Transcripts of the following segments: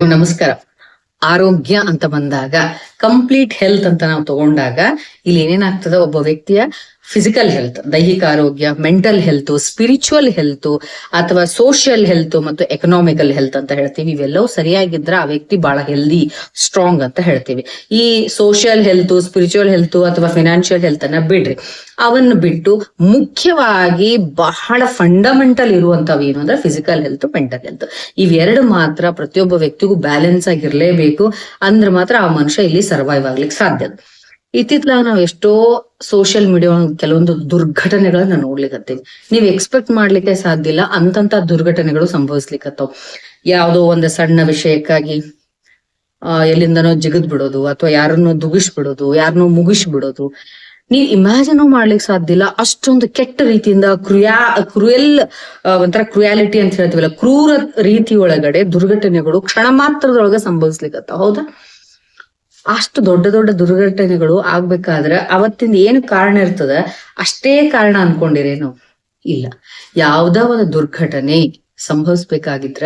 ನಮಸ್ಕಾರ. ಆರೋಗ್ಯ ಅಂತ ಬಂದಾಗ, ಕಂಪ್ಲೀಟ್ ಹೆಲ್ತ್ ಅಂತ ನಾವು ತಗೊಂಡಾಗ ಇಲ್ಲಿ ಏನೇನಾಗ್ತದ, ಒಬ್ಬ ವ್ಯಕ್ತಿಯ ಫಿಸಿಕಲ್ ಹೆಲ್ತ್, ದೈಹಿಕ ಆರೋಗ್ಯ, ಮೆಂಟಲ್ ಹೆಲ್ತ್, ಸ್ಪಿರಿಚುವಲ್ ಹೆಲ್ತ್ ಅಥವಾ ಸೋಷಿಯಲ್ ಹೆಲ್ತ್ ಮತ್ತು ಎಕನಾಮಿಕಲ್ ಹೆಲ್ತ್ ಅಂತ ಹೇಳ್ತೀವಿ. ಇವೆಲ್ಲವೂ ಸರಿಯಾಗಿದ್ರೆ ಆ ವ್ಯಕ್ತಿ ಬಹಳ ಹೆಲ್ದಿ, ಸ್ಟ್ರಾಂಗ್ ಅಂತ ಹೇಳ್ತೀವಿ. ಈ ಸೋಷಿಯಲ್ ಹೆಲ್ತ್, ಸ್ಪಿರಿಚುವಲ್ ಹೆಲ್ತ್ ಅಥವಾ ಫಿನಾನ್ಷಿಯಲ್ ಹೆಲ್ತ್ ಅನ್ನ ಬಿಡ್ರಿ, ಅವನ್ನ ಬಿಟ್ಟು ಮುಖ್ಯವಾಗಿ ಬಹಳ ಫಂಡಮೆಂಟಲ್ ಇರುವಂತವು ಏನು ಅಂದ್ರೆ ಫಿಸಿಕಲ್ ಹೆಲ್ತ್, ಮೆಂಟಲ್ ಹೆಲ್ತ್. ಇವೆರಡು ಮಾತ್ರ ಪ್ರತಿಯೊಬ್ಬ ವ್ಯಕ್ತಿಗೂ ಬ್ಯಾಲೆನ್ಸ್ ಆಗಿರ್ಲೇಬೇಕು. ಅಂದ್ರೆ ಮಾತ್ರ ಆ ಮನುಷ್ಯ ಇಲ್ಲಿ ಸರ್ವೈವ್ ಆಗ್ಲಿಕ್ಕೆ ಸಾಧ್ಯ. ಇತ್ತಿತ್ತಲಾಗ ನಾವು ಎಷ್ಟೋ ಸೋಷಿಯಲ್ ಮೀಡಿಯಾ ಕೆಲವೊಂದು ದುರ್ಘಟನೆಗಳನ್ನ ನೋಡ್ಲಿಕ್ಕತ್ತೀವಿ. ನೀವ್ ಎಕ್ಸ್ಪೆಕ್ಟ್ ಮಾಡ್ಲಿಕ್ಕೆ ಸಾಧ್ಯ ಇಲ್ಲ, ಅಂತಂತ ದುರ್ಘಟನೆಗಳು ಸಂಭವಿಸ್ಲಿಕ್ಕತ್ತವ್. ಯಾವುದೋ ಒಂದು ಸಣ್ಣ ವಿಷಯಕ್ಕಾಗಿ ಎಲ್ಲಿಂದನೋ ಜಿಗದ್ ಬಿಡೋದು, ಅಥವಾ ಯಾರನ್ನೋ ದುಗಿಸ್ಬಿಡೋದು, ಯಾರನ್ನೋ ಮುಗಿಸ್ಬಿಡೋದು. ನೀವ್ ಇಮ್ಯಾಜಿನ್ ಮಾಡ್ಲಿಕ್ಕೆ ಸಾಧ್ಯ ಇಲ್ಲ, ಅಷ್ಟೊಂದು ಕೆಟ್ಟ ರೀತಿಯಿಂದ ಕ್ರುಯಲ್ ಒಂಥರ ಕ್ರುಯಾಲಿಟಿ ಅಂತ ಹೇಳ್ತೀವಲ್ಲ, ಕ್ರೂರ ರೀತಿ ಒಳಗಡೆ ದುರ್ಘಟನೆಗಳು ಕ್ಷಣ ಮಾತ್ರದೊಳಗ ಸಂಭವಿಸ್ಲಿಕ್ಕತ್ತ. ಹೌದಾ? ಅಷ್ಟು ದೊಡ್ಡ ದೊಡ್ಡ ದುರ್ಘಟನೆಗಳು ಆಗ್ಬೇಕಾದ್ರೆ ಅವತ್ತಿಂದ ಏನು ಕಾರಣ ಇರ್ತದ ಅಷ್ಟೇ ಕಾರಣ ಅನ್ಕೊಂಡಿರೇನು? ಇಲ್ಲ. ಯಾವ್ದ ಒಂದು ದುರ್ಘಟನೆ ಸಂಭವಿಸ್ಬೇಕಾಗಿದ್ರ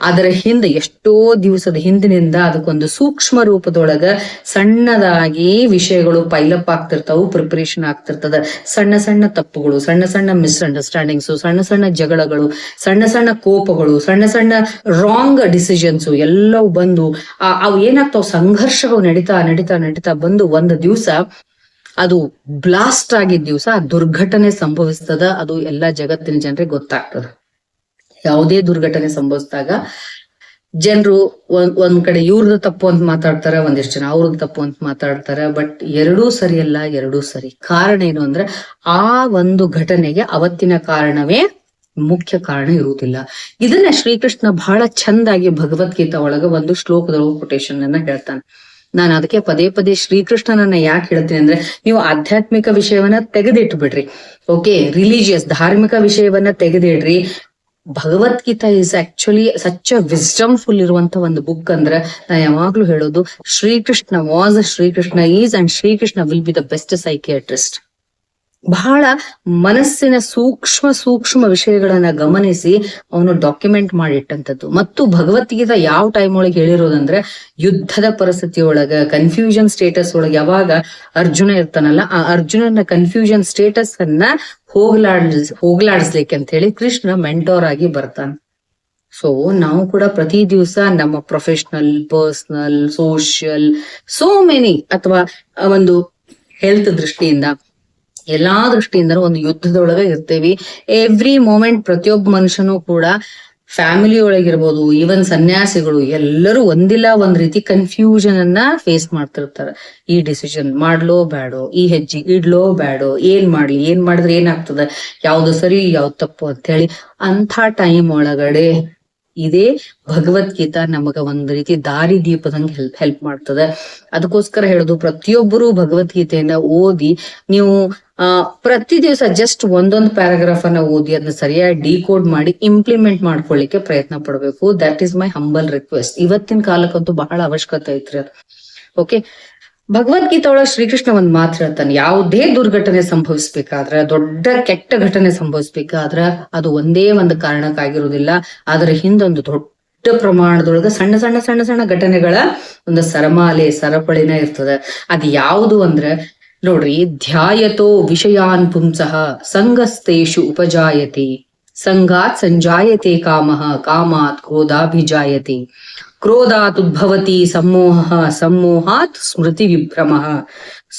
ಅದರ ಹಿಂದೆ ಎಷ್ಟೋ ದಿವಸದ ಹಿಂದಿನಿಂದ ಅದಕ್ಕೊಂದು ಸೂಕ್ಷ್ಮ ರೂಪದೊಳಗ ಸಣ್ಣದಾಗಿ ವಿಷಯಗಳು ಪೈಲಪ್ ಆಗ್ತಿರ್ತಾವು, ಪ್ರಿಪರೇಷನ್ ಆಗ್ತಿರ್ತದ. ಸಣ್ಣ ಸಣ್ಣ ತಪ್ಪುಗಳು, ಸಣ್ಣ ಸಣ್ಣ ಮಿಸ್ಅಂಡರ್ಸ್ಟ್ಯಾಂಡಿಂಗ್ಸ್, ಸಣ್ಣ ಸಣ್ಣ ಜಗಳಗಳು, ಸಣ್ಣ ಸಣ್ಣ ಕೋಪಗಳು, ಸಣ್ಣ ಸಣ್ಣ ರಾಂಗ್ ಡಿಸಿಷನ್ಸ್ ಎಲ್ಲವೂ ಬಂದು ಅವು ಏನಾಗ್ತಾವ, ಸಂಘರ್ಷಗಳು ನಡೀತಾ ನಡೀತಾ ನಡೀತಾ ಬಂದು ಒಂದು ದಿವಸ ಅದು ಬ್ಲಾಸ್ಟ್ ಆಗಿದ್ದ ದಿವಸ ಆ ದುರ್ಘಟನೆ ಸಂಭವಿಸ್ತದ. ಅದು ಎಲ್ಲಾ ಜಗತ್ತಿನ ಜನರಿಗೆ ಗೊತ್ತಾಗ್ತದ. ಯಾವುದೇ ದುರ್ಘಟನೆ ಸಂಭವಿಸಿದಾಗ ಜನರು ಒಂದ್ ಕಡೆ ಇವ್ರದ್ದು ತಪ್ಪು ಅಂತ ಮಾತಾಡ್ತಾರ, ಒಂದಿಷ್ಟು ಜನ ಅವ್ರದ್ದು ತಪ್ಪು ಅಂತ ಮಾತಾಡ್ತಾರ. ಬಟ್ ಎರಡೂ ಸರಿಯಲ್ಲ, ಎರಡೂ ಸರಿ. ಕಾರಣ ಏನು ಅಂದ್ರೆ ಆ ಒಂದು ಘಟನೆಗೆ ಅವತ್ತಿನ ಕಾರಣವೇ ಮುಖ್ಯ ಕಾರಣ ಇರುವುದಿಲ್ಲ. ಇದನ್ನ ಶ್ರೀಕೃಷ್ಣ ಬಹಳ ಚಂದಾಗಿ ಭಗವದ್ಗೀತಾ ಒಳಗ ಒಂದು ಶ್ಲೋಕದೊಳಗೆ ಕೊಟೇಶನ್ ಅನ್ನ ಹೇಳ್ತಾನೆ. ನಾನು ಅದಕ್ಕೆ ಪದೇ ಪದೇ ಶ್ರೀಕೃಷ್ಣನನ್ನ ಯಾಕೆ ಹೇಳ್ತೀನಿ ಅಂದ್ರೆ, ನೀವು ಆಧ್ಯಾತ್ಮಿಕ ವಿಷಯವನ್ನ ತೆಗೆದಿಟ್ಟು ಬಿಡ್ರಿ, ಓಕೆ, ರಿಲಿಜಿಯಸ್ ಧಾರ್ಮಿಕ ವಿಷಯವನ್ನ ತೆಗೆದಿಡ್ರಿ. Bhagavad Gita is actually such a wisdom full ಇರುವಂತ ಒಂದು ಬುಕ್. ಅಂದ್ರೆ ನಾ ಯಾವಾಗ್ಲೂ ಹೇಳೋದು, Shri Krishna was, Shri Krishna is, and Shri Krishna will be the best psychiatrist. ಬಹಳ ಮನಸ್ಸಿನ ಸೂಕ್ಷ್ಮ ವಿಷಯಗಳನ್ನ ಗಮನಿಸಿ ಅವನು ಡಾಕ್ಯುಮೆಂಟ್ ಮಾಡಿಟ್ಟಂಥದ್ದು. ಮತ್ತು ಭಗವದ್ಗೀತಾ ಯಾವ ಟೈಮ್ ಒಳಗೆ ಹೇಳಿರೋದಂದ್ರೆ, ಯುದ್ಧದ ಪರಿಸ್ಥಿತಿ ಒಳಗ, ಕನ್ಫ್ಯೂಷನ್ ಸ್ಟೇಟಸ್ ಒಳಗೆ ಯಾವಾಗ ಅರ್ಜುನ ಇರ್ತಾನಲ್ಲ, ಆ ಅರ್ಜುನನ ಕನ್ಫ್ಯೂಷನ್ ಸ್ಟೇಟಸ್ ಅನ್ನ ಹೋಗ್ಲಾಡಿಸ್ಲಿಕ್ಕೆ ಅಂತ ಹೇಳಿ ಕೃಷ್ಣ ಮೆಂಟೋರ್ ಆಗಿ ಬರ್ತಾನೆ. ಸೊ ನಾವು ಕೂಡ ಪ್ರತಿ ದಿವಸ ನಮ್ಮ professional, personal, social, so many, ಅಥವಾ ಒಂದು ಹೆಲ್ತ್ ದೃಷ್ಟಿಯಿಂದ, ಎಲ್ಲಾ ದೃಷ್ಟಿಯಿಂದನೂ ಒಂದು ಯುದ್ಧದೊಳಗ ಇರ್ತೇವಿ. ಎವ್ರಿ ಮೂಮೆಂಟ್ ಪ್ರತಿಯೊಬ್ಬ ಮನುಷ್ಯನೂ ಕೂಡ, ಫ್ಯಾಮಿಲಿ ಒಳಗಿರ್ಬೋದು, ಈವನ್ ಸನ್ಯಾಸಿಗಳು ಎಲ್ಲರೂ ಒಂದಿಲ್ಲ ಒಂದ್ ರೀತಿ ಕನ್ಫ್ಯೂಷನ್ ಅನ್ನ ಫೇಸ್ ಮಾಡ್ತಿರ್ತಾರ. ಈ ಡಿಸಿಷನ್ ಮಾಡ್ಲೋ ಬ್ಯಾಡೋ, ಈ ಹೆಜ್ಜೆ ಇಡ್ಲೋ ಬ್ಯಾಡೋ, ಏನ್ ಮಾಡಿದ್ರೆ ಏನಾಗ್ತದ, ಯಾವ್ದು ಸರಿ ಯಾವ್ದು ತಪ್ಪು ಅಂತ ಹೇಳಿ. ಅಂಥ ಟೈಮ್ ಒಳಗಡೆ ಇದೇ ಭಗವದ್ಗೀತಾ ನಮಗ ಒಂದ್ ರೀತಿ ದಾರಿ ದೀಪದಂಗೆ ಹೆಲ್ಪ್ ಮಾಡ್ತದ. ಅದಕ್ಕೋಸ್ಕರ ಹೇಳುದು, ಪ್ರತಿಯೊಬ್ಬರು ಭಗವದ್ಗೀತೆಯನ್ನ ಓದಿ, ನೀವು ಪ್ರತಿ ದಿವಸ ಜಸ್ಟ್ ಒಂದೊಂದು ಪ್ಯಾರಾಗ್ರಾಫ್ ಅನ್ನ ಓದಿ ಅದನ್ನ ಸರಿಯಾಗಿ ಡಿಕೋಡ್ ಮಾಡಿ ಇಂಪ್ಲಿಮೆಂಟ್ ಮಾಡ್ಕೊಳ್ಳಿಕ್ಕೆ ಪ್ರಯತ್ನ ಪಡ್ಬೇಕು. That is my humble request. ಇವತ್ತಿನ ಕಾಲಕ್ಕಂತೂ ಬಹಳ ಅವಶ್ಯಕತೆ ಐತ್ರಿ ಅದು. ಓಕೆ, ಭಗವದ್ಗೀತಾ ಒಳಗ ಶ್ರೀಕೃಷ್ಣ ಒಂದ್ ಮಾತು ಹೇಳ್ತಾನೆ, ಯಾವುದೇ ದುರ್ಘಟನೆ ಸಂಭವಿಸ್ಬೇಕಾದ್ರ, ದೊಡ್ಡ ಕೆಟ್ಟ ಘಟನೆ ಸಂಭವಿಸ್ಬೇಕಾದ್ರ ಅದು ಒಂದೇ ಒಂದು ಕಾರಣಕ್ಕಾಗಿರುವುದಿಲ್ಲ. ಅದರ ಹಿಂದೊಂದು ದೊಡ್ಡ ಪ್ರಮಾಣದೊಳಗ ಸಣ್ಣ ಸಣ್ಣ ಸಣ್ಣ ಸಣ್ಣ ಘಟನೆಗಳ ಒಂದು ಸರಪಳಿನ ಇರ್ತದ. ಅದ್ ಯಾವುದು ಅಂದ್ರೆ, ನೋಡ್ರಿ, ಧ್ಯಾಯತೋ ವಿಷಯಾನ್ ಪುಂಸಃ ಸಂಗಸ್ತೇಷು ಉಪಜಾಯತೆ, ಸಂಗಾತ್ ಸಂಜಾಯತೆ ಕಾಮಃ, ಕಾಮಾತ್ ಕ್ರೋಧಾಭಿಜಾಯತೆ, ಕ್ರೋಧಾತ್ ಉದ್ಭವತಿ ಸಮೋಹ, ಸಮೋಹಾತ್ ಸ್ಮೃತಿ ವಿಭ್ರಮಃ,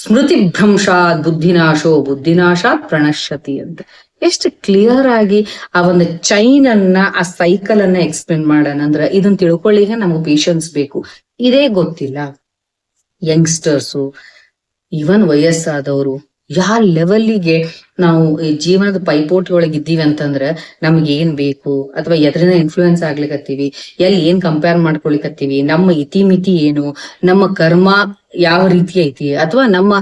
ಸ್ಮೃತಿ ಭ್ರಂಶಾತ್ ಬುದ್ಧಿನಾಶೋ, ಬುದ್ಧಿನಾಶಾತ್ ಪ್ರಣಶ್ಯತಿ ಅಂತ ಎಷ್ಟು ಕ್ಲಿಯರ್ ಆಗಿ ಆ ಒಂದು ಚೈನ್ ಅನ್ನ, ಆ ಸೈಕಲ್ ಅನ್ನ ಎಕ್ಸ್ಪ್ಲೇನ್ ಮಾಡೋಣ. ಅಂದ್ರೆ ಇದನ್ನ ತಿಳ್ಕೊಳ್ಳಿಗೆ ನಮಗ್ ಪೇಶನ್ಸ್ ಬೇಕು. ಇದೇ ಗೊತ್ತಿಲ್ಲ ಯಂಗ್ಸ್ಟರ್ಸು, ಈವನ್ ವಯಸ್ಸಾದವರು, ಯಾವ ಲೆವೆಲ್ಲಿಗೆ ನಾವು ಈ ಜೀವನದ ಪೈಪೋಟಿ ಒಳಗೆ ಇದ್ದೀವಿ ಅಂತಂದ್ರೆ ನಮ್ಗೆ ಏನ್ ಬೇಕು, ಅಥವಾ ಎದ್ರಿಂದ ಇನ್ಫ್ಲೂಯೆನ್ಸ್ ಆಗ್ಲಿಕತ್ತೀವಿ, ಎಲ್ಲಿ ಏನ್ ಕಂಪೇರ್ ಮಾಡ್ಕೊಳಿಕತ್ತೀವಿ, ನಮ್ಮ ಇತಿಮಿತಿ ಏನು, ನಮ್ಮ ಕರ್ಮ ಯಾವ ರೀತಿ ಐತಿ, ಅಥವಾ ನಮ್ಮ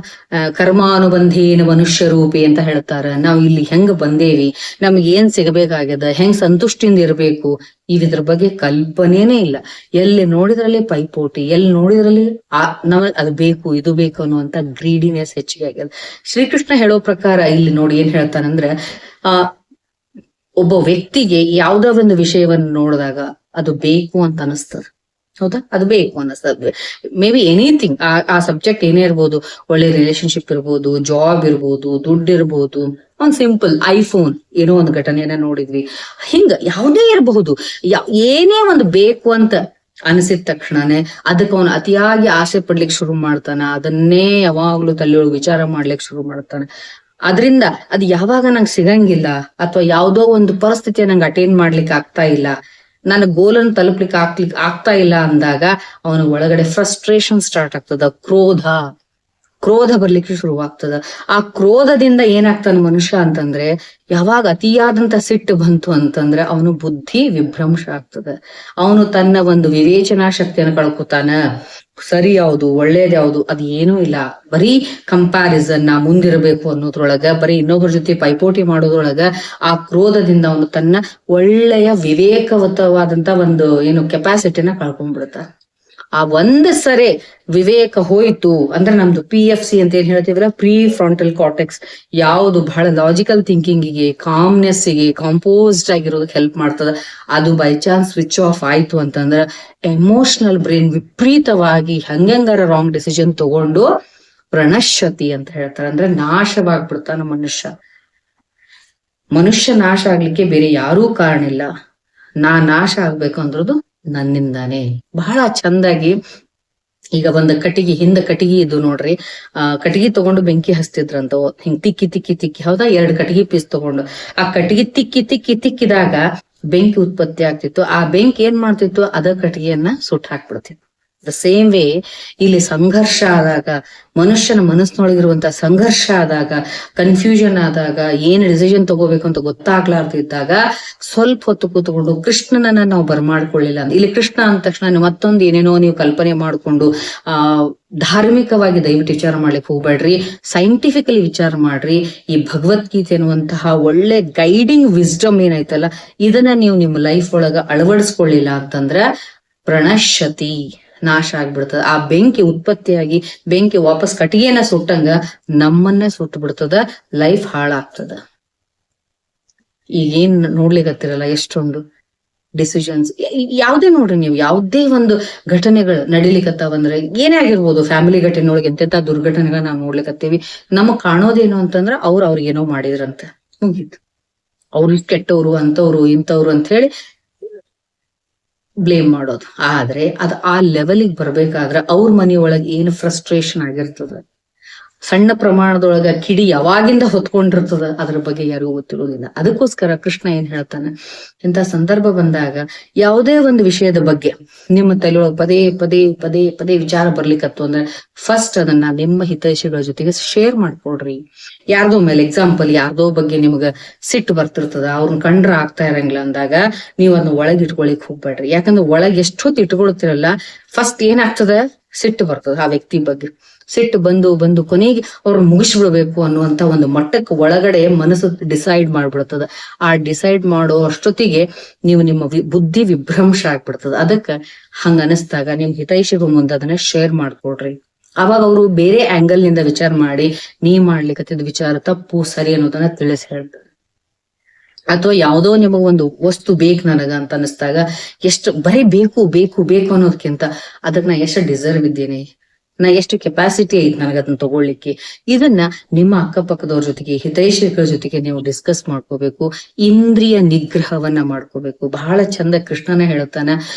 ಕರ್ಮಾನುಬಂಧೇನ ಮನುಷ್ಯ ರೂಪಿ ಅಂತ ಹೇಳ್ತಾರ, ನಾವು ಇಲ್ಲಿ ಹೆಂಗ್ ಬಂದೇವಿ, ನಮ್ಗೆ ಏನ್ ಸಿಗಬೇಕಾಗ್ಯದ, ಹೆಂಗ್ ಸಂತುಷ್ಟಿಯಿಂದ ಇರ್ಬೇಕು, ಇದ್ರ ಬಗ್ಗೆ ಕಲ್ಪನೆನೇ ಇಲ್ಲ. ಎಲ್ಲಿ ನೋಡಿದ್ರಲ್ಲಿ ಪೈಪೋಟಿ, ಎಲ್ಲಿ ನೋಡಿದ್ರಲ್ಲಿ ನಾವ್ ಅದು ಬೇಕು ಇದು ಬೇಕು ಅನ್ನುವಂತ ಗ್ರೀಡಿನೆಸ್ ಹೆಚ್ಚಿಗೆ ಆಗ್ಯದ. ಶ್ರೀಕೃಷ್ಣ ಹೇಳೋ ಪ್ರಕಾರ ಇಲ್ಲಿ ನೋಡಿ ಏನ್ ಹೇಳ್ತಾನಂದ್ರೆ, ಒಬ್ಬ ವ್ಯಕ್ತಿಗೆ ಯಾವ್ದೋ ಒಂದು ವಿಷಯವನ್ನು ನೋಡಿದಾಗ ಅದು ಬೇಕು ಅಂತ ಅನಿಸ್ತದ. ಹೌದಾ, ಅದು ಬೇಕು ಅನ್ನಿಸ್ತದೆ. ಮೇ ಬಿ ಎನಿಥಿಂಗ್, ಆ ಸಬ್ಜೆಕ್ಟ್ ಏನೇ ಇರ್ಬೋದು, ಒಳ್ಳೆ ರಿಲೇಶನ್ಶಿಪ್ ಇರ್ಬೋದು, ಜಾಬ್ ಇರ್ಬೋದು, ದುಡ್ಡು ಇರ್ಬೋದು, ಒಂದ್ ಸಿಂಪಲ್ ಐಫೋನ್ ಏನೋ ಒಂದು ಘಟನೆಯನ್ನ ನೋಡಿದ್ವಿ, ಹಿಂಗ ಯಾವುದೇ ಇರಬಹುದು. ಏನೇ ಒಂದು ಬೇಕು ಅಂತ ಅನಿಸಿದ ತಕ್ಷಣನೇ ಅದಕ್ಕೆ ಅವನು ಅತಿಯಾಗಿ ಆಸೆ ಪಡ್ಲಿಕ್ಕೆ ಶುರು ಮಾಡ್ತಾನ, ಅದನ್ನೇ ಯಾವಾಗ್ಲೂ ತಲೆಯೊಳಗೆ ವಿಚಾರ ಮಾಡ್ಲಿಕ್ಕೆ ಶುರು ಮಾಡ್ತಾನೆ. ಅದರಿಂದ ಅದು ಯಾವಾಗ ನಂಗೆ ಸಿಗಂಗಿಲ್ಲ, ಅಥವಾ ಯಾವುದೋ ಒಂದು ಪರಿಸ್ಥಿತಿಯ ನಂಗೆ ಅಟೆಂಡ್ ಮಾಡ್ಲಿಕ್ಕೆ ಆಗ್ತಾ ಇಲ್ಲ, ನನ್ನ ಗೋಲನ್ನು ತಲುಪ್ಲಿಕ್ಕೆ ಆಗ್ತಾ ಇಲ್ಲ ಅಂದಾಗ ಅವನ ಒಳಗಡೆ ಫ್ರಸ್ಟ್ರೇಷನ್ ಸ್ಟಾರ್ಟ್ ಆಗ್ತದ, ಕ್ರೋಧ ಬರ್ಲಿಕ್ಕೆ ಶುರುವಾಗ್ತದ. ಆ ಕ್ರೋಧದಿಂದ ಏನಾಗ್ತಾನ ಮನುಷ್ಯ ಅಂತಂದ್ರೆ, ಯಾವಾಗ ಅತಿಯಾದಂತ ಸಿಟ್ಟು ಬಂತು ಅಂತಂದ್ರೆ ಅವನು ಬುದ್ಧಿ ವಿಭ್ರಂಶ ಆಗ್ತದ, ಅವನು ತನ್ನ ಒಂದು ವಿವೇಚನಾ ಶಕ್ತಿಯನ್ನು ಕಳ್ಕೊತಾನ. ಸರಿ ಯಾವುದು, ಒಳ್ಳೇದ್ ಯಾವುದು, ಅದು ಏನೂ ಇಲ್ಲ. ಬರೀ ಕಂಪ್ಯಾರಿಸನ್, ನಾ ಮುಂದಿರಬೇಕು ಅನ್ನೋದ್ರೊಳಗ, ಬರೀ ಇನ್ನೊಬ್ಬರ ಜೊತೆ ಪೈಪೋಟಿ ಮಾಡೋದ್ರೊಳಗ ಆ ಕ್ರೋಧದಿಂದ ಅವನು ತನ್ನ ಒಳ್ಳೆಯ ವಿವೇಕವತವಾದಂತ ಒಂದು ಏನು ಕೆಪಾಸಿಟಿನ ಕಳ್ಕೊಂಡ್ಬಿಡ್ತ. ಆ ಒಂದ್ ಸರಿ ವಿವೇಕ ಹೋಯ್ತು ಅಂದ್ರೆ, ನಮ್ದು PFC ಅಂತ ಏನ್ ಹೇಳ್ತೀವಲ್ಲ, ಪ್ರೀ ಫ್ರಂಟಲ್ ಕಾರ್ಟೆಕ್ಸ್, ಯಾವುದು ಬಹಳ ಲಾಜಿಕಲ್ ಥಿಂಕಿಂಗಿಗೆ, ಕಾಮ್ನೆಸ್ಸಿಗೆ, ಕಾಂಪೋಸ್ಡ್ ಆಗಿರೋದಕ್ಕೆ ಹೆಲ್ಪ್ ಮಾಡ್ತದ, ಅದು ಬೈ ಚಾನ್ಸ್ ಸ್ವಿಚ್ ಆಫ್ ಆಯ್ತು ಅಂತಂದ್ರ ಎಮೋಷನಲ್ ಬ್ರೈನ್ ವಿಪರೀತವಾಗಿ ಹಂಗಂಗಾರ ರಾಂಗ್ ಡಿಸಿಷನ್ ತಗೊಂಡು ಪ್ರಣಶ್ಯತಿ ಅಂತ ಹೇಳ್ತಾರೆ, ಅಂದ್ರೆ ನಾಶವಾಗ್ಬಿಡ್ತಾನ ಮನುಷ್ಯ. ಮನುಷ್ಯ ನಾಶ ಆಗ್ಲಿಕ್ಕೆ ಬೇರೆ ಯಾರೂ ಕಾರಣ ಇಲ್ಲ, ನಾಶ ಆಗ್ಬೇಕು ಅಂದ್ರದು ನನ್ನಿಂದಾನೇ. ಬಹಳ ಚಂದಾಗಿ ಈಗ ಒಂದು ಹಿಂದ ಕಟ್ಟಿಗೆ ಇದ್ದು ನೋಡ್ರಿ, ಕಟ್ಟಿಗೆ ತಗೊಂಡು ಬೆಂಕಿ ಹಚ್ತಿದ್ರಂತ, ಹಿಂಗ್ ತಿಕ್ಕಿ ತಿಕ್ಕಿ ತಿಕ್ಕಿ, ಹೌದಾ, 2 ಕಟ್ಟಿಗೆ ಪೀಸ್ ತಗೊಂಡು ಆ ಕಟ್ಟಿಗೆ ತಿಕ್ಕಿದಾಗ ಬೆಂಕಿ ಉತ್ಪತ್ತಿ ಆಗ್ತಿತ್ತು. ಆ ಬೆಂಕಿ ಏನ್ ಮಾಡ್ತಿತ್ತು, ಅದ ಕಟ್ಟಿಗೆಯನ್ನ ಸುಟ್ಟು ಹಾಕ್ಬಿಡ್ತಿತ್ತು. ದ ಸೇಮ್ ವೇ ಇಲ್ಲಿ ಸಂಘರ್ಷ ಆದಾಗ, ಮನುಷ್ಯನ ಮನಸ್ಸಿನೊಳಗಿರುವಂತ ಸಂಘರ್ಷ ಆದಾಗ, ಕನ್ಫ್ಯೂಷನ್ ಆದಾಗ, ಏನ್ ಡಿಸಿಷನ್ ತಗೋಬೇಕು ಅಂತ ಗೊತ್ತಾಗ್ಲಾರ್ದಿದ್ದಾಗ ಸ್ವಲ್ಪ ಹೊತ್ತು ಕೂತ್ಕೊಂಡು ಕೃಷ್ಣನನ್ನ ನಾವು ಬರ್ಮಾಡ್ಕೊಳ್ಳಿಲ್ಲ ಅಂತ, ಇಲ್ಲಿ ಕೃಷ್ಣ ಅಂದ ತಕ್ಷಣ ಮತ್ತೊಂದು ಏನೇನೋ ನೀವು ಕಲ್ಪನೆ ಮಾಡ್ಕೊಂಡು ಧಾರ್ಮಿಕವಾಗಿ ದಯವಿಟ್ಟು ವಿಚಾರ ಮಾಡ್ಲಿಕ್ಕೆ ಹೋಗ್ಬೇಡ್ರಿ, ಸೈಂಟಿಫಿಕಲಿ ವಿಚಾರ ಮಾಡ್ರಿ. ಈ ಭಗವದ್ಗೀತೆ ಅನ್ನುವಂತಹ ಒಳ್ಳೆ ಗೈಡಿಂಗ್ ವಿಸ್ಡಮ್ ಏನೈತಲ್ಲ, ಇದನ್ನ ನೀವು ನಿಮ್ಮ ಲೈಫ್ ಒಳಗ ಅಳವಡಿಸ್ಕೊಳ್ಳಿಲ್ಲ ಅಂತಂದ್ರ ಪ್ರಣಶ್ಯತಿ, ನಾಶ ಆಗ್ಬಿಡ್ತದ. ಆ ಬೆಂಕಿ ಉತ್ಪತ್ತಿಯಾಗಿ ಬೆಂಕಿ ವಾಪಸ್ ಕಟ್ಟಿಗೆನ ಸುಟ್ಟಂಗ ನಮ್ಮನ್ನೇ ಸುಟ್ಟು ಬಿಡ್ತದ, ಲೈಫ್ ಹಾಳಾಗ್ತದ. ಈಗೇನ್ ನೋಡ್ಲಿಕ್ಕತ್ತಿರಲ್ಲ ಎಷ್ಟೊಂದು ಡಿಸಿಷನ್ಸ್, ಯಾವ್ದೇ ನೋಡ್ರಿ ನೀವು, ಯಾವ್ದೇ ಒಂದು ಘಟನೆಗಳು ನಡಿಲಿಕ್ಕತ್ತಾವಂದ್ರೆ, ಏನೇ ಆಗಿರ್ಬೋದು, ಫ್ಯಾಮಿಲಿ ಘಟನೆ ಒಳಗೆ ಎಂತೆಂತ ದುರ್ಘಟನೆಗಳ ನಾವು ನೋಡ್ಲಿಕ್ಕತ್ತೀವಿ, ನಮಗ್ ಕಾಣೋದೇನು ಅಂತಂದ್ರ ಅವ್ರಿಗೇನೋ ಮಾಡಿದ್ರಂತೆ, ಮುಗೀತು, ಅವ್ರು ಕೆಟ್ಟವ್ರು, ಅಂತವ್ರು ಇಂಥವ್ರು ಅಂತ ಹೇಳಿ ಬ್ಲೇಮ್ ಮಾಡೋದು. ಆದ್ರೆ ಅದು ಆ ಲೆವೆಲಿಗೆ ಬರ್ಬೇಕಾದ್ರೆ ಅವ್ರ ಮನೆಯೊಳಗೆ ಏನು ಫ್ರಸ್ಟ್ರೇಷನ್ ಆಗಿರ್ತದ, ಸಣ್ಣ ಪ್ರಮಾಣದೊಳಗ ಕಿಡಿ ಯಾವಾಗಿಂದ ಹೊತ್ಕೊಂಡಿರ್ತದ, ಅದ್ರ ಬಗ್ಗೆ ಯಾರಿಗೂ ಗೊತ್ತಿರೋದಿಲ್ಲ. ಅದಕ್ಕೋಸ್ಕರ ಕೃಷ್ಣ ಏನ್ ಹೇಳ್ತಾನೆ, ಇಂಥ ಸಂದರ್ಭ ಬಂದಾಗ ಯಾವುದೇ ಒಂದು ವಿಷಯದ ಬಗ್ಗೆ ನಿಮ್ಮ ತಲೆಯೊಳಗೆ ಪದೇ ಪದೇ ಪದೇ ಪದೇ ವಿಚಾರ ಬರ್ಲಿಕ್ಕತ್ತು ಅಂದ್ರೆ, ಫಸ್ಟ್ ಅದನ್ನ ನಿಮ್ಮ ಹಿತೈಷಿಗಳ ಜೊತೆಗೆ ಶೇರ್ ಮಾಡ್ಕೊಡ್ರಿ. ಯಾರ್ದೋ ಮೇಲೆ ಎಕ್ಸಾಂಪಲ್, ಯಾರ್ದೋ ಬಗ್ಗೆ ನಿಮ್ಗ ಸಿಟ್ಟು ಬರ್ತಿರ್ತದ, ಅವ್ರನ್ನ ಕಂಡ್ರ ಆಗ್ತಾ ಇರಂಗಿಲ್ಲ ಅಂದಾಗ ನೀವು ಅದನ್ನ ಒಳಗೆ ಇಟ್ಕೊಳಿಕ್ ಹೋಗ್ಬೇಡ್ರಿ. ಯಾಕಂದ್ರೆ ಒಳಗೆ ಎಷ್ಟೊತ್ತು ಇಟ್ಕೊಳ್ತಿರಲ್ಲ, ಫಸ್ಟ್ ಏನಾಗ್ತದ, ಸಿಟ್ಟು ಬರ್ತದ ಆ ವ್ಯಕ್ತಿ ಬಗ್ಗೆ. ಸಿಟ್ಟು ಬಂದು ಕೊನೆಗೆ ಅವ್ರನ್ನ ಮುಗಿಸ್ಬಿಡ್ಬೇಕು ಅನ್ನುವಂತ ಒಂದು ಮಟ್ಟಕ್ಕೆ ಒಳಗಡೆ ಮನಸ್ಸು ಡಿಸೈಡ್ ಮಾಡ್ಬಿಡ್ತದ. ಆ ಡಿಸೈಡ್ ಮಾಡೋ ಅಷ್ಟೊತ್ತಿಗೆ ನಿಮ್ಮ ಬುದ್ಧಿ ವಿಭ್ರಂಶ ಆಗ್ಬಿಡ್ತದ. ಅದಕ್ಕ ಹಂಗ ಅನಿಸ್ದಾಗ ನಿಮ್ ಹಿತೈಷಿಗೂ ಮುಂದೆ ಅದನ್ನ ಶೇರ್ ಮಾಡ್ಕೊಡ್ರಿ. ಅವಾಗ ಅವರು ಬೇರೆ ಆಂಗಲ್ ನಿಂದ ವಿಚಾರ ಮಾಡಿ, ನೀ ಮಾಡ್ಲಿಕ್ಕತ್ತಿದ್ ವಿಚಾರ ತಪ್ಪು ಸರಿ ಅನ್ನೋದನ್ನ ತಿಳಿಸಿ ಹೇಳ್ತಾರೆ. ಅಥವಾ ಯಾವುದೋ ನಿಮಗೊಂದು ವಸ್ತು ಬೇಕು ನನಗ ಅಂತ ಅನಿಸ್ದಾಗ, ಎಷ್ಟು ಬರೀ ಬೇಕು ಬೇಕು ಬೇಕು ಅನ್ನೋದಕ್ಕಿಂತ ಅದಕ್ಕೆ ನಾ ಎಷ್ಟು ಡಿಸರ್ವ್ ಇದ್ದೇನೆ, ನಾ ಎಷ್ಟು ಕೆಪಾಸಿಟಿ ಐತಿ ನನಗ ಅದನ್ನ ತಗೊಳ್ಳಿಕ್ಕೆ, ಇದನ್ನ ನಿಮ್ಮ ಅಕ್ಕಪಕ್ಕದವ್ರ ಜೊತೆಗೆ, ಹಿತೈಷಿಗಳ ಜೊತೆಗೆ ನೀವು ಡಿಸ್ಕಸ್ ಮಾಡ್ಕೋಬೇಕು. ಇಂದ್ರಿಯ ನಿಗ್ರಹವನ್ನ ಮಾಡ್ಕೋಬೇಕು. ಬಹಳ ಚಂದ ಕೃಷ್ಣನ ಹೇಳ್ತಾನ,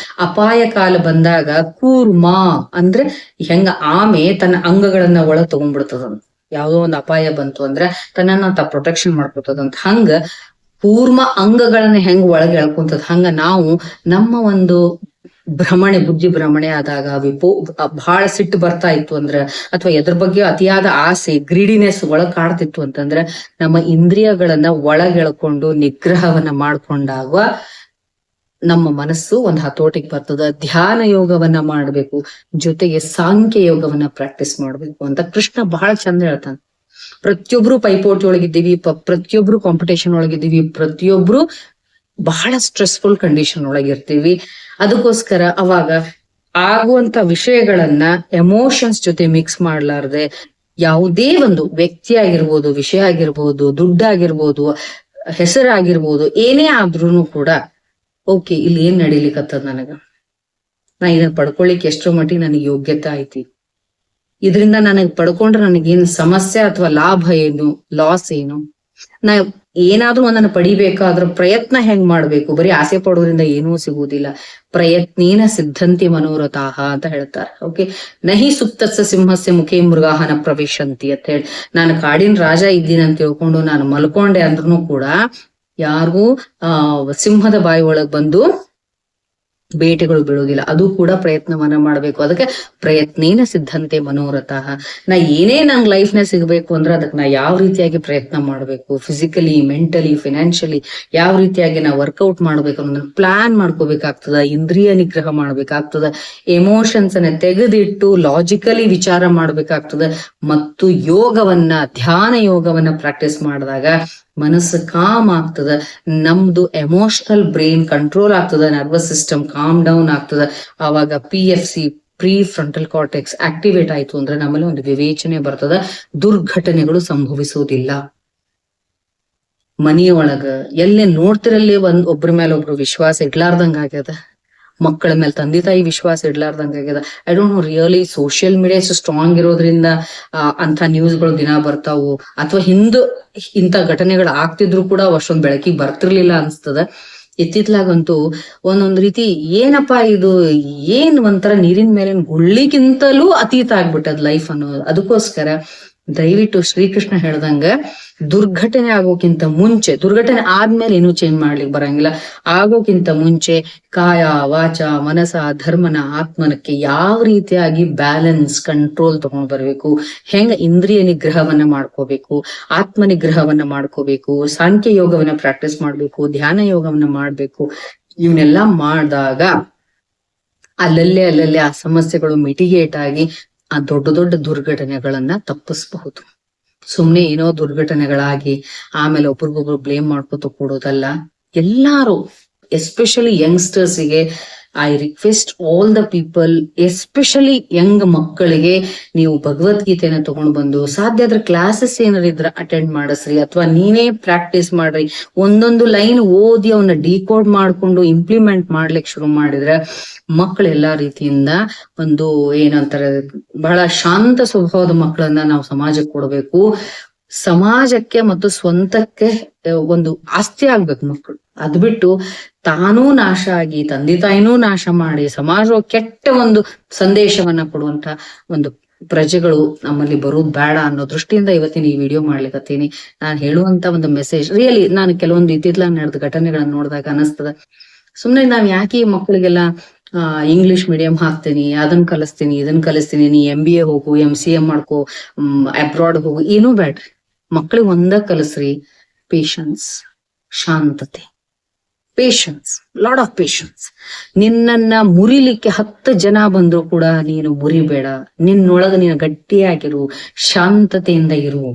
ಅಪಾಯ ಕಾಲ ಬಂದಾಗ ಕೂರ್ಮ ಅಂದ್ರೆ ಹೆಂಗ ಆಮೆ ತನ್ನ ಅಂಗಗಳನ್ನ ಒಳ ತಗೊಂಡ್ಬಿಡ್ತದಂತ. ಯಾವ್ದೋ ಒಂದು ಅಪಾಯ ಬಂತು ಅಂದ್ರೆ ತನ್ನನ್ನ ಪ್ರೊಟೆಕ್ಷನ್ ಮಾಡ್ಕೊತದಂತ. ಹಂಗ ಕೂರ್ಮ ಅಂಗಗಳನ್ನ ಹೆಂಗ್ ಒಳಗೆ ಎಳ್ಕೊಂತದ, ಹಂಗ ನಾವು ನಮ್ಮ ಒಂದು ಬುದ್ಧಿ ಭ್ರಮಣೆ ಆದಾಗ, ಬಹಳ ಸಿಟ್ಟು ಬರ್ತಾ ಇತ್ತು ಅಂದ್ರ, ಅಥವಾ ಎದ್ರ ಬಗ್ಗೆ ಅತಿಯಾದ ಆಸೆ, ಗ್ರೀಡಿನೆಸ್ ಒಳಗ್ ಕಾಡ್ತಿತ್ತು ಅಂತಂದ್ರ, ನಮ್ಮ ಇಂದ್ರಿಯಗಳನ್ನ ಒಳಗೆಳ್ಕೊಂಡು ನಿಗ್ರಹವನ್ನ ಮಾಡ್ಕೊಂಡಾಗ ನಮ್ಮ ಮನಸ್ಸು ಒಂದು ಹತೋಟಿಗೆ ಬರ್ತದ. ಧ್ಯಾನ ಯೋಗವನ್ನ ಮಾಡ್ಬೇಕು, ಜೊತೆಗೆ ಸಾಂಖ್ಯ ಯೋಗವನ್ನ ಪ್ರಾಕ್ಟೀಸ್ ಮಾಡ್ಬೇಕು ಅಂತ ಕೃಷ್ಣ ಬಹಳ ಚಂದ ಹೇಳ್ತಾನೆ. ಪ್ರತಿಯೊಬ್ರು ಪೈಪೋಟಿ ಒಳಗಿದ್ದೀವಿ, ಪ್ರತಿಯೊಬ್ರು ಕಾಂಪಿಟೇಷನ್ ಒಳಗಿದ್ದೀವಿ, ಪ್ರತಿಯೊಬ್ರು ಬಹಳ ಸ್ಟ್ರೆಸ್ಫುಲ್ ಕಂಡೀಷನ್ ಒಳಗಿರ್ತೀವಿ. ಅದಕ್ಕೋಸ್ಕರ ಅವಾಗ ಆಗುವಂತ ವಿಷಯಗಳನ್ನ ಎಮೋಷನ್ಸ್ ಜೊತೆ ಮಿಕ್ಸ್ ಮಾಡ್ಲಾರ್ದೆ, ಯಾವುದೇ ಒಂದು ವ್ಯಕ್ತಿ ಆಗಿರ್ಬೋದು, ವಿಷಯ ಆಗಿರ್ಬೋದು, ದುಡ್ಡಾಗಿರ್ಬೋದು, ಹೆಸರಾಗಿರ್ಬೋದು, ಏನೇ ಆದ್ರೂ ಕೂಡ ಓಕೆ, ಇಲ್ಲಿ ಏನ್ ನಡೀಲಿಕ್ಕತ್ತದ ನನಗ, ನಾ ಇದನ್ನ ಪಡ್ಕೊಳ್ಳಿಕ್ಕೆ ಎಷ್ಟೋ ಮಟ್ಟಿಗೆ ನನಗೆ ಯೋಗ್ಯತೆ ಐತಿ, ಇದರಿಂದ ನನಗೆ ಪಡ್ಕೊಂಡ್ರೆ ನನಗೇನ್ ಸಮಸ್ಯೆ ಅಥವಾ ಲಾಭ ಏನು, ಲಾಸ್ ಏನು, ನಾ ಏನಾದ್ರೂ ಒಂದನ್ನ ಪಡಿಬೇಕಾದ್ರ ಪ್ರಯತ್ನ ಹೆಂಗ್ ಮಾಡ್ಬೇಕು. ಬರೀ ಆಸೆ ಪಡೋದ್ರಿಂದ ಏನೂ ಸಿಗುವುದಿಲ್ಲ. ಪ್ರಯತ್ನೇನ ಸಿದ್ಧಂತಿ ಮನೋರಥಾಹ ಅಂತ ಹೇಳ್ತಾರೆ. ಓಕೆ, ನಹಿ ಸುಪ್ತಸ್ಸ ಸಿಂಹಸ್ಯ ಮುಖೇ ಮೃಗಾಹನ ಪ್ರವೇಶಂತಿ ಅಂತ ಹೇಳಿ, ನಾನು ಕಾಡಿನ ರಾಜ ಇದ್ದೀನಿ ಅಂತ ತಿಳ್ಕೊಂಡು ನಾನು ಮಲ್ಕೊಂಡೆ ಅಂದ್ರೂ ಕೂಡ ಯಾರಿಗೂ ಸಿಂಹದ ಬಾಯಿ ಒಳಗ್ ಬಂದು ಬೇಟೆಗಳು ಬೀಳುವುದಿಲ್ಲ. ಅದು ಕೂಡ ಪ್ರಯತ್ನವನ್ನ ಮಾಡ್ಬೇಕು. ಅದಕ್ಕೆ ಪ್ರಯತ್ನೇನ ಸಿದ್ಧಂತೆ ಮನೋರಥ. ನಾ ಏನೇ ನಂಗ್ ಲೈಫ್ ನ ಸಿಗ್ಬೇಕು ಅಂದ್ರೆ ಅದಕ್ಕೆ ನಾ ಯಾವ ರೀತಿಯಾಗಿ ಪ್ರಯತ್ನ ಮಾಡ್ಬೇಕು, ಫಿಸಿಕಲಿ, ಮೆಂಟಲಿ, ಫಿನಾನ್ಷಿಯಲಿ ಯಾವ ರೀತಿಯಾಗಿ ನಾ ವರ್ಕೌಟ್ ಮಾಡ್ಬೇಕು ಅನ್ನೋದನ್ನ ಪ್ಲಾನ್ ಮಾಡ್ಕೋಬೇಕಾಗ್ತದ. ಇಂದ್ರಿಯ ನಿಗ್ರಹ ಮಾಡ್ಬೇಕಾಗ್ತದ. ಎಮೋಷನ್ಸ್ ಅನ್ನ ತೆಗೆದಿಟ್ಟು ಲಾಜಿಕಲಿ ವಿಚಾರ ಮಾಡ್ಬೇಕಾಗ್ತದ. ಮತ್ತು ಯೋಗವನ್ನ, ಧ್ಯಾನ ಯೋಗವನ್ನ ಪ್ರಾಕ್ಟೀಸ್ ಮಾಡಿದಾಗ ಮನಸ್ಸು ಕಾಮ್ ಆಗ್ತದ. ನಮ್ದು ಎಮೋಷನಲ್ ಬ್ರೈನ್ ಕಂಟ್ರೋಲ್ ಆಗ್ತದ, ನರ್ವಸ್ ಸಿಸ್ಟಮ್ ಕಾಮ್ ಡೌನ್ ಆಗ್ತದ. ಆವಾಗ PFC, pre frontal cortex activate ಆಯ್ತು ಅಂದ್ರೆ ನಮ್ಮಲ್ಲಿ ಒಂದು ವಿವೇಚನೆ ಬರ್ತದ, ದುರ್ಘಟನೆಗಳು ಸಂಭವಿಸುವುದಿಲ್ಲ. ಮನೆಯೊಳಗ ಎಲ್ಲೇ ನೋಡ್ತಿರಲ್ಲಿ ಒಬ್ರ ಮೇಲೆ ಒಬ್ರು ವಿಶ್ವಾಸ ಇಡ್ಲಾರ್ದಂಗ ಆಗ್ಯದ. ಮಕ್ಕಳ ಮೇಲೆ ತಂದೆ ತಾಯಿ ವಿಶ್ವಾಸ ಇಡ್ಲಾರ್ದಂಗ ಆಗ್ಯದ. I don't know really social media ಎಷ್ಟು ಸ್ಟ್ರಾಂಗ್ ಇರೋದ್ರಿಂದ ಅಂತ ನ್ಯೂಸ್ಗಳು ದಿನ ಬರ್ತಾವು, ಅಥವಾ ಇಂಥ ಘಟನೆಗಳು ಆಗ್ತಿದ್ರು ಕೂಡ ಅಷ್ಟೊಂದು ಬೆಳಕಿಗೆ ಬರ್ತಿರ್ಲಿಲ್ಲ ಅನ್ಸ್ತದ. ಇತ್ತಿತ್ಲಾಗಂತೂ ಒಂದೊಂದ್ ರೀತಿ ಏನಪ್ಪಾ ಇದು, ಏನ್ ಒಂಥರ ನೀರಿನ ಮೇಲಿನ ಗುಳ್ಳಿಗಿಂತಲೂ ಅತೀತ ಆಗ್ಬಿಟ್ಟದ್ ಲೈಫ್ ಅನ್ನೋದು. ಅದಕ್ಕೋಸ್ಕರ ದಯವಿಟ್ಟು ಶ್ರೀಕೃಷ್ಣ ಹೇಳ್ದಂಗ ದುರ್ಘಟನೆ ಆಗೋಕ್ಕಿಂತ ಮುಂಚೆ, ದುರ್ಘಟನೆ ಆದ್ಮೇಲೆ ಏನೂ ಚೇಂಜ್ ಮಾಡ್ಲಿಕ್ಕೆ ಬರಂಗಿಲ್ಲ, ಆಗೋಕ್ಕಿಂತ ಮುಂಚೆ ಕಾಯ, ವಾಚ, ಮನಸ, ಧರ್ಮನ, ಆತ್ಮನಕ್ಕೆ ಯಾವ ರೀತಿಯಾಗಿ ಬ್ಯಾಲೆನ್ಸ್, ಕಂಟ್ರೋಲ್ ತಗೊಂಡ್ ಬರ್ಬೇಕು, ಹೆಂಗ ಇಂದ್ರಿಯ ನಿಗ್ರಹವನ್ನ ಮಾಡ್ಕೋಬೇಕು, ಆತ್ಮ ನಿಗ್ರಹವನ್ನ ಮಾಡ್ಕೋಬೇಕು, ಸಾಂಖ್ಯ ಯೋಗವನ್ನ ಪ್ರಾಕ್ಟೀಸ್ ಮಾಡ್ಬೇಕು, ಧ್ಯಾನ ಯೋಗವನ್ನ ಮಾಡ್ಬೇಕು. ಇವನ್ನೆಲ್ಲಾ ಮಾಡಿದಾಗ ಅಲ್ಲಲ್ಲೇ ಆ ಸಮಸ್ಯೆಗಳು ಮಿಟಿಗೇಟ್ ಆಗಿ ಆ ದೊಡ್ಡ ದೊಡ್ಡ ದುರ್ಘಟನೆಗಳನ್ನ ತಪ್ಪಿಸಬಹುದು. ಸುಮ್ನೆ ಏನೋ ದುರ್ಘಟನೆಗಳಾಗಿ ಆಮೇಲೆ ಒಬ್ರಿಗೊಬ್ರು ಬ್ಲೇಮ್ ಮಾಡ್ಕೊತ ಕೊಡೋದಲ್ಲ. ಎಲ್ಲಾರು ಎಸ್ಪೆಷಲಿ ಯಂಗ್ಸ್ಟರ್ಸ್ಗೆ I request all the people, especially young ಮಕ್ಕಳಿಗೆ ನೀವು ಭಗವದ್ಗೀತೆನ ತಗೊಂಡ್ ಬಂದು ಸಾಧ್ಯ ಆದ್ರೆ ಕ್ಲಾಸಸ್ ಏನಾರಿದ್ರ ಅಟೆಂಡ್ ಮಾಡಿಸ್ರಿ, ಅಥವಾ ನೀವೇ ಪ್ರಾಕ್ಟೀಸ್ ಮಾಡ್ರಿ. ಒಂದೊಂದು ಲೈನ್ ಓದಿ ಅವನ್ನ ಡಿಕೋಡ್ ಮಾಡ್ಕೊಂಡು ಇಂಪ್ಲಿಮೆಂಟ್ ಮಾಡ್ಲಿಕ್ಕೆ ಶುರು ಮಾಡಿದ್ರೆ ಮಕ್ಕಳು ಎಲ್ಲಾ ರೀತಿಯಿಂದ ಒಂದು ಏನಂತಾರೆ, ಬಹಳ ಶಾಂತ ಸ್ವಭಾವದ ಮಕ್ಕಳನ್ನ ನಾವು ಸಮಾಜಕ್ಕೆ ಕೊಡ್ಬೇಕು. ಸಮಾಜಕ್ಕೆ ಮತ್ತು ಸ್ವಂತಕ್ಕೆ ಒಂದು ಆಸ್ತಿ ಆಗ್ಬೇಕು ಮಕ್ಕಳು. ಅದ್ ಬಿಟ್ಟು ತಾನೂ ನಾಶ ಆಗಿ ತಂದೆ ತಾಯಿನೂ ನಾಶ ಮಾಡಿ ಸಮಾಜ ಕೆಟ್ಟ ಒಂದು ಸಂದೇಶವನ್ನ ಕೊಡುವಂತ ಒಂದು ಪ್ರಜೆಗಳು ನಮ್ಮಲ್ಲಿ ಬರೋದು ಬೇಡ ಅನ್ನೋ ದೃಷ್ಟಿಯಿಂದ ಇವತ್ತಿನ ಈ ವಿಡಿಯೋ ಮಾಡ್ಲಿಕ್ಕತ್ತೀನಿ. ನಾನು ಹೇಳುವಂತ ಒಂದು ಮೆಸೇಜ್ ರಿಯಲಿ, ನಾನು ಕೆಲವೊಂದು ಇತ್ತಿತ್ಲಾಗ ನಡೆದ ಘಟನೆಗಳನ್ನ ನೋಡಿದಾಗ ಅನಿಸ್ತದ, ಸುಮ್ನೆ ನಾವ್ ಯಾಕೆ ಈ ಮಕ್ಕಳಿಗೆಲ್ಲ ಇಂಗ್ಲಿಷ್ ಮೀಡಿಯಂ ಹಾಕ್ತೀನಿ, ಅದನ್ನ ಕಲಿಸ್ತೀನಿ, ಇದನ್ನ ಕಲಿಸ್ತೀನಿ, ನೀ MBA ಹೋಗು, MCA ಮಾಡ್ಕೋ, ಅಬ್ರಾಡ್ ಹೋಗು, ಏನೂ ಬೇಡ್ರಿ. ಮಕ್ಕಳಿಗೆ ಒಂದ ಕಲಿಸ್ರಿ, ಪೇಶನ್ಸ್, ಶಾಂತತೆ, ಪೇಶನ್ಸ್, ಲಾಟ್ ಆಫ್ ಪೇಶನ್ಸ್. ನಿನ್ನನ್ನ ಮುರಿಲಿಕ್ಕೆ 10 ಜನ ಬಂದ್ರು ಕೂಡ ನೀನು ಮುರಿಬೇಡ. ನಿನ್ನೊಳಗ ನೀನು ಗಟ್ಟಿಯಾಗಿರು, ಶಾಂತತೆಯಿಂದ ಇರು.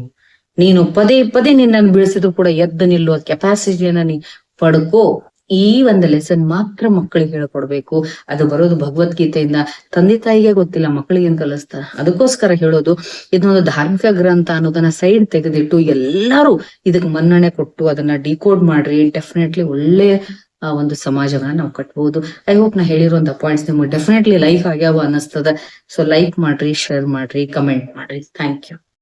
ನೀನು ಪದೇ ಪದೇ ನಿನ್ನನ್ನು ಬೀಳಿಸಿದ್ರು ಕೂಡ ಎದ್ದು ನಿಲ್ಲುವ ಕೆಪಾಸಿಟಿಯನ್ನ ನೀ ಪಡ್ಕೋ. ಈ ಒಂದು ಲೆಸನ್ ಮಾತ್ರ ಮಕ್ಕಳಿಗೆ ಹೇಳ್ಕೊಡ್ಬೇಕು. ಅದು ಬರೋದು ಭಗವದ್ಗೀತೆಯಿಂದ. ತಂದೆ ತಾಯಿಗೆ ಗೊತ್ತಿಲ್ಲ, ಮಕ್ಕಳಿಗೆ ಏನ್ ಕಲಿಸ್ತಾರ. ಅದಕ್ಕೋಸ್ಕರ ಹೇಳೋದು, ಇದೊಂದು ಧಾರ್ಮಿಕ ಗ್ರಂಥ ಅನ್ನೋದನ್ನ ಸೈಡ್ ತೆಗೆದಿಟ್ಟು ಎಲ್ಲಾರು ಇದಕ್ ಮನ್ನಣೆ ಕೊಟ್ಟು ಅದನ್ನ ಡಿಕೋಡ್ ಮಾಡ್ರಿ. ಡೆಫಿನೆಟ್ಲಿ ಒಳ್ಳೆ ಒಂದು ಸಮಾಜವನ್ನ ನಾವು ಕಟ್ಬಹುದು. ಐ ಹೋಪ್ ನಾ ಹೇಳಿರುವಂತ ಪಾಯಿಂಟ್ಸ್ ನಿಮ್ಗೆ ಡೆಫಿನೆಟ್ಲಿ ಲೈಫ್ ಆಗ್ಯಾವ ಅನ್ನಿಸ್ತದ. ಸೊ ಲೈಕ್ ಮಾಡ್ರಿ, ಶೇರ್ ಮಾಡ್ರಿ, ಕಮೆಂಟ್ ಮಾಡ್ರಿ. Thank you.